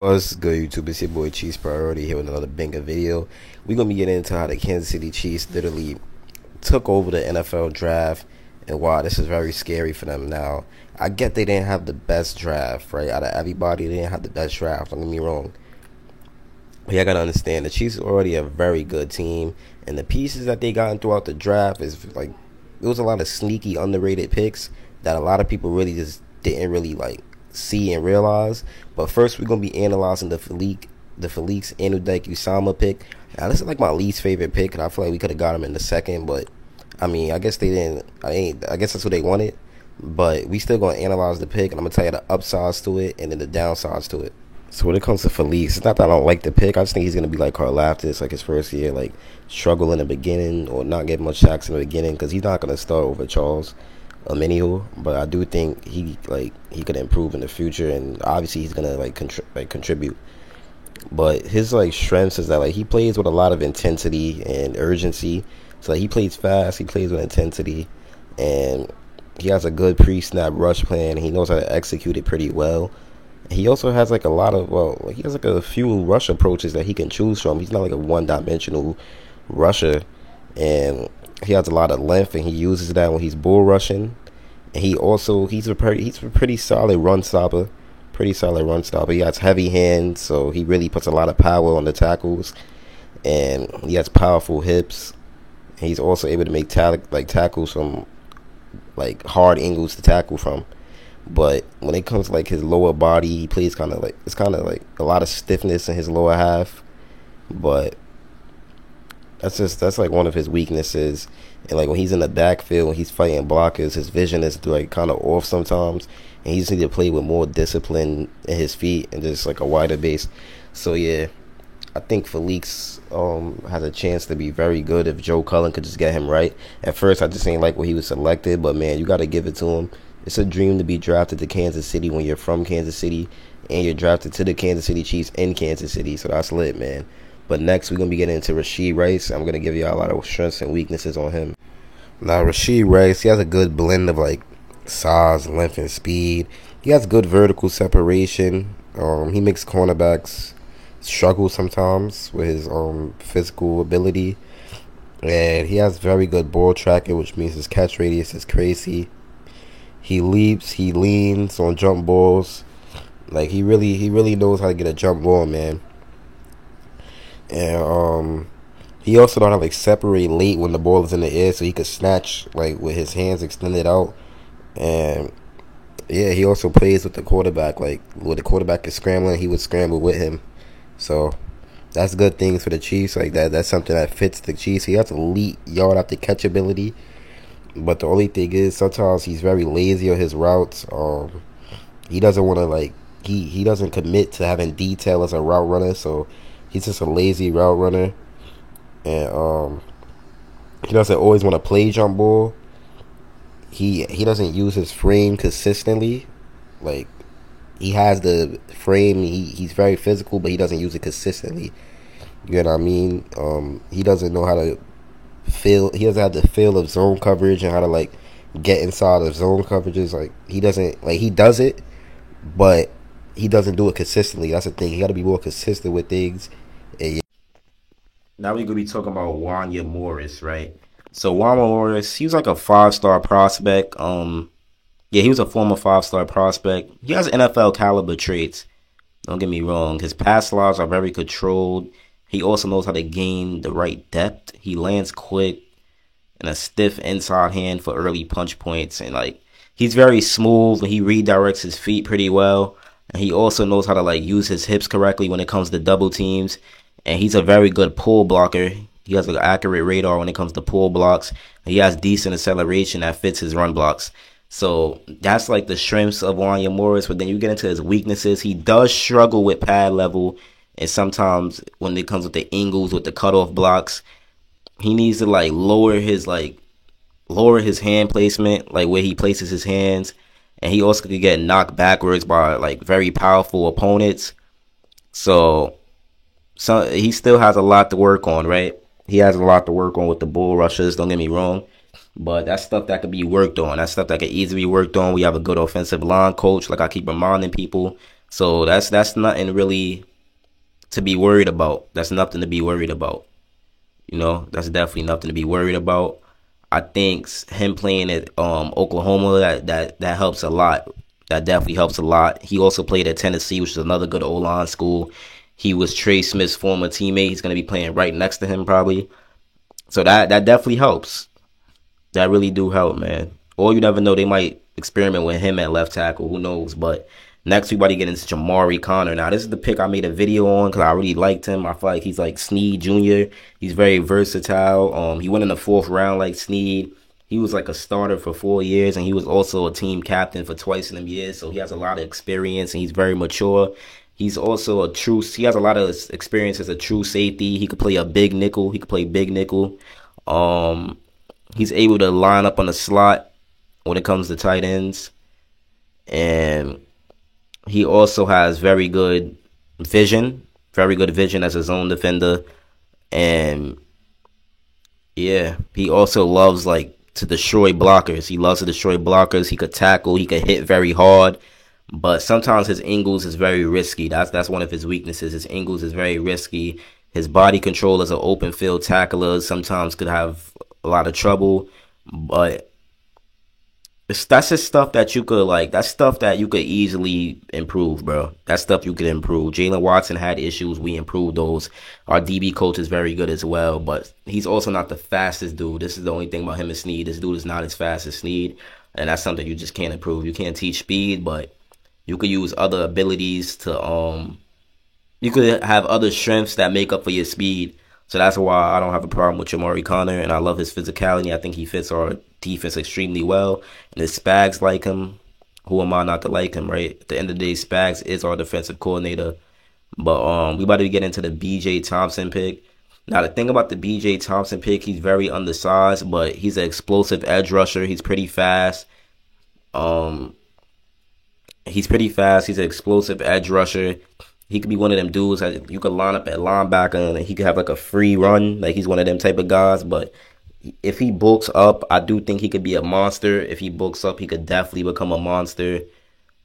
What's good, YouTube? It's your boy Chiefs Priority here with another banger video. We're gonna be getting into how the Kansas City Chiefs literally took over the NFL draft, and why this is very scary for them now. I get they didn't have the best draft, right? Out of everybody, they didn't have the best draft. Don't get me wrong. But you gotta understand the Chiefs are already a very good team, and the pieces that they gotten throughout the draft is like it was a lot of sneaky, underrated picks that a lot of people really just didn't really like see and realize. But first, we're gonna be analyzing the Felix Anudike-Uzomah pick. Now, this is like my least favorite pick, and I feel like we could have got him in the second, but I mean, I guess they didn't. I guess that's what they wanted. But we still gonna analyze the pick, and I'm gonna tell you the upsides to it and then the downsides to it. So when it comes to Felix, it's not that I don't like the pick. I just think he's gonna be like Karlaftis, like his first year, like struggle in the beginning or not get much sacks in the beginning because he's not gonna start over Charles Omenihu. But I do think he could improve in the future, and obviously he's gonna contribute. But his like strengths is that like he plays with a lot of intensity and urgency. So like, he plays fast, he plays with intensity, and he has a good pre-snap rush plan. He knows how to execute it pretty well. He also has like a lot of he has like a few rush approaches that he can choose from. He's not like a one-dimensional rusher, and he has a lot of length, and he uses that when he's bull rushing. And he's a pretty solid run stopper. Pretty solid run stopper. He has heavy hands, so he really puts a lot of power on the tackles, and he has powerful hips. He's also able to make tackles from like hard angles to tackle from. But when it comes to like his lower body, he plays kind of like a lot of stiffness in his lower half. But that's like one of his weaknesses. And like when he's in the backfield, when he's fighting blockers, his vision is like kind of off sometimes. And he just needs to play with more discipline in his feet and just like a wider base. So yeah, I think Felix has a chance to be very good if Joe Cullen could just get him right. At first, I just ain't like where he was selected, but man, you got to give it to him. It's a dream to be drafted to Kansas City when you're from Kansas City, and you're drafted to the Kansas City Chiefs in Kansas City, so that's lit, man. But next, we're going to be getting into Rashee Rice. I'm going to give you a lot of strengths and weaknesses on him. Now, Rashee Rice, he has a good blend of like size, length, and speed. He has good vertical separation. He makes cornerbacks struggle sometimes with his physical ability. And he has very good ball tracking, which means his catch radius is crazy. He leaps, he leans on jump balls. Like he really knows how to get a jump ball, man. And he also knows how to like separate late when the ball is in the air, so he could snatch like with his hands extended out. And yeah, he also plays with the quarterback. Like when the quarterback is scrambling, he would scramble with him. So that's good things for the Chiefs. Like that's something that fits the Chiefs. He has elite yard after catch ability. But the only thing is, sometimes he's very lazy on his routes. He doesn't want to he doesn't commit to having detail as a route runner, so he's just a lazy route runner. And he doesn't always want to play jump ball. He doesn't use his frame consistently. Like he has the frame. He's very physical, but he doesn't use it consistently. You know what I mean? He doesn't know how to he doesn't have the feel of zone coverage and how to like get inside of zone coverages. Like he doesn't he does it, but he doesn't do it consistently. That's the thing. He got to be more consistent with things. And yeah. Now we're gonna be talking about Wanya Morris, right? So Wanya Morris, he was like a 5-star prospect. Yeah, he was a former 5-star prospect. He has NFL caliber traits. Don't get me wrong. His pass laws are very controlled. He also knows how to gain the right depth. He lands quick and a stiff inside hand for early punch points. And like he's very smooth and he redirects his feet pretty well. And he also knows how to like use his hips correctly when it comes to double teams. And he's a very good pull blocker. He has an accurate radar when it comes to pull blocks. He has decent acceleration that fits his run blocks. So that's like the strengths of Wanya Morris. But then you get into his weaknesses. He does struggle with pad level. And sometimes when it comes with the angles, with the cutoff blocks, he needs to like lower his hand placement, like where he places his hands. And he also could get knocked backwards by like very powerful opponents. So he still has a lot to work on, right? He has a lot to work on with the bull rushers, don't get me wrong. But that's stuff that could be worked on. That's stuff that could easily be worked on. We have a good offensive line coach, like I keep reminding people. So that's nothing really to be worried about. That's nothing to be worried about. You know, that's definitely nothing to be worried about. I think him playing at Oklahoma that helps a lot. That definitely helps a lot. He also played at Tennessee, which is another good O-line school. He was Trey Smith's former teammate. He's gonna be playing right next to him probably. So that definitely helps. That really do help, man. Or you never know, they might experiment with him at left tackle. Who knows? But next, we about to get into Jamari Conner. Now, this is the pick I made a video on because I really liked him. I feel like he's like Snead Jr. He's very versatile. He went in the 4th round like Snead. He was like a starter for 4 years, and he was also a team captain for twice in them years. So he has a lot of experience, and he's very mature. He's also he has a lot of experience as a true safety. He could play a big nickel. He could play big nickel. Um, he's able to line up on the slot when it comes to tight ends. And he also has very good vision as a zone defender. And yeah, he also loves like to destroy blockers. He loves to destroy blockers. He could tackle. He could hit very hard. But sometimes his angles is very risky. That's one of his weaknesses. His angles is very risky. His body control as an open field tackler sometimes could have a lot of trouble. But that's just stuff that you could like. That's stuff that you could easily improve, bro. That's stuff you could improve. Jalen Watson had issues. We improved those. Our DB coach is very good as well, but he's also not the fastest dude. This is the only thing about him and Snead. This dude is not as fast as Snead, and that's something you just can't improve. You can't teach speed, but you could use other abilities to you could have other strengths that make up for your speed. So that's why I don't have a problem with Jamari Conner, and I love his physicality. I think he fits our defense extremely well. And if Spags like him, who am I not to like him, right? At the end of the day, Spags is our defensive coordinator. But we about to get into the B.J. Thompson pick. Now, the thing about the B.J. Thompson pick, he's very undersized, but he's an explosive edge rusher. He's pretty fast. He's an explosive edge rusher. He could be one of them dudes that you could line up at linebacker and he could have like a free run. Like he's one of them type of guys. But if he bulks up, I do think he could be a monster. If he bulks up, he could definitely become a monster.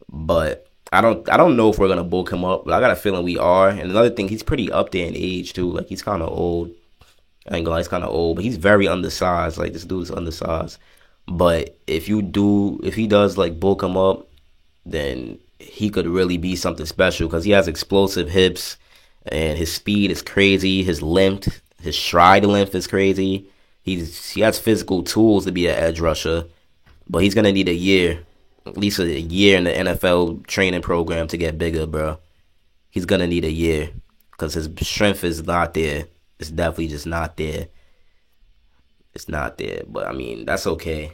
But I don't know if we're gonna bulk him up. But I got a feeling we are. And another thing, he's pretty up there in age too. Like he's kind of old. I ain't gonna lie, he's kind of old, but he's very undersized. Like this dude's undersized. But if he does like bulk him up, then he could really be something special because he has explosive hips and his speed is crazy. His stride length is crazy. He has physical tools to be an edge rusher, but he's gonna need at least a year in the NFL training program to get bigger, bro. He's gonna need a year because his strength is not there. It's definitely just not there. It's not there, but I mean that's okay.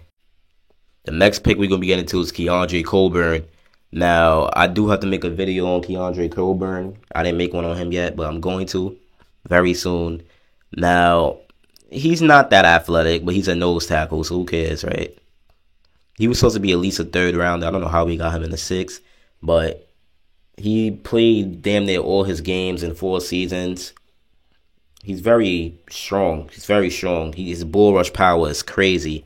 The next pick we're gonna be getting to is Keondre Coburn. Now, I do have to make a video on Keondre Coburn. I didn't make one on him yet, but I'm going to very soon. Now, he's not that athletic, but he's a nose tackle, so who cares, right? He was supposed to be at least a 3rd round. I don't know how we got him in the 6th, but he played damn near all his games in 4 seasons. He's very strong. His bull rush power is crazy.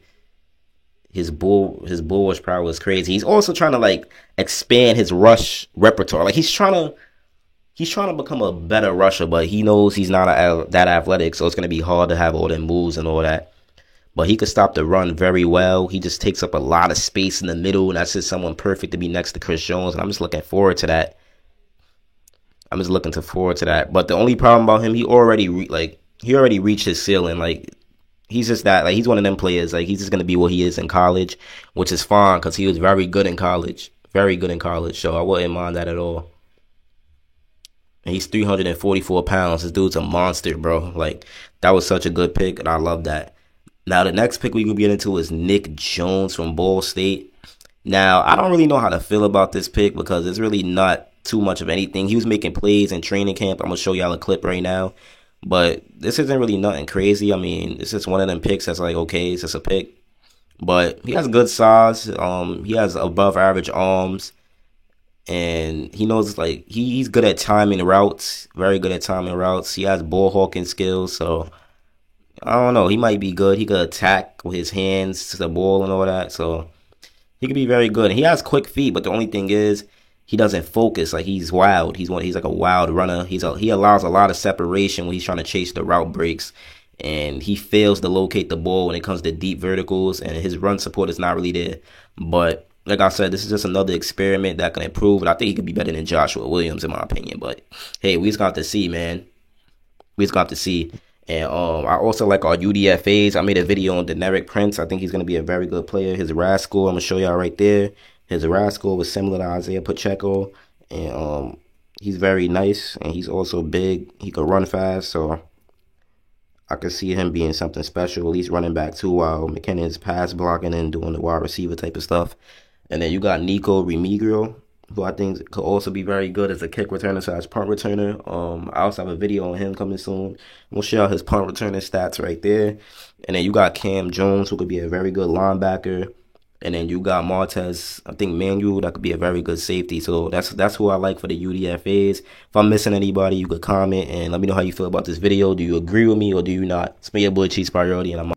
His bull rush power is crazy. He's also trying to like expand his rush repertoire. Like he's trying to become a better rusher, but he knows he's not that athletic, so it's gonna be hard to have all them moves and all that. But he could stop the run very well. He just takes up a lot of space in the middle, and that's just someone perfect to be next to Chris Jones. And I'm just looking forward to that. But the only problem about him, he already reached his ceiling. Like he's just that. Like he's one of them players. Like he's just gonna be what he is in college, which is fine because he was very good in college. So I wouldn't mind that at all. And he's 344 pounds. This dude's a monster, bro. Like that was such a good pick, and I love that. Now the next pick we can get into is Nick Jones from Ball State. Now I don't really know how to feel about this pick because it's really not too much of anything. He was making plays in training camp. I'm gonna show y'all a clip right now. But this isn't really nothing crazy. I mean, it's just one of them picks that's like, okay, it's just a pick. But he has good size. He has above average arms. And he knows, like, he's good at timing routes. Very good at timing routes. He has ball hawking skills. So, I don't know. He might be good. He could attack with his hands to the ball and all that. So, he could be very good. And he has quick feet. But the only thing is, he doesn't focus. Like he's wild. He's like a wild runner. He allows a lot of separation when he's trying to chase the route breaks, and he fails to locate the ball when it comes to deep verticals. And his run support is not really there. But like I said, this is just another experiment that can improve. And I think he could be better than Joshua Williams in my opinion. But hey, we just got to see, man. We just got to see. And I also like our UDFAs. I made a video on Deneric Prince. I think he's gonna be a very good player. His RAS score, I'm gonna show y'all right there. His RAS score was similar to Isaiah Pacheco, and he's very nice, and he's also big. He could run fast, so I could see him being something special. At least running back too, while McKinnon's pass blocking and doing the wide receiver type of stuff. And then you got Nico Remigio, who I think could also be very good as a kick returner / punt returner. I also have a video on him coming soon. We'll share his punt returner stats right there. And then you got Cam Jones, who could be a very good linebacker. And then you got Martez, I think Manuel, that could be a very good safety. So that's who I like for the UDFAs. If I'm missing anybody, you could comment and let me know how you feel about this video. Do you agree with me or do you not? It's me, your boy Chiefs Priority, and I'm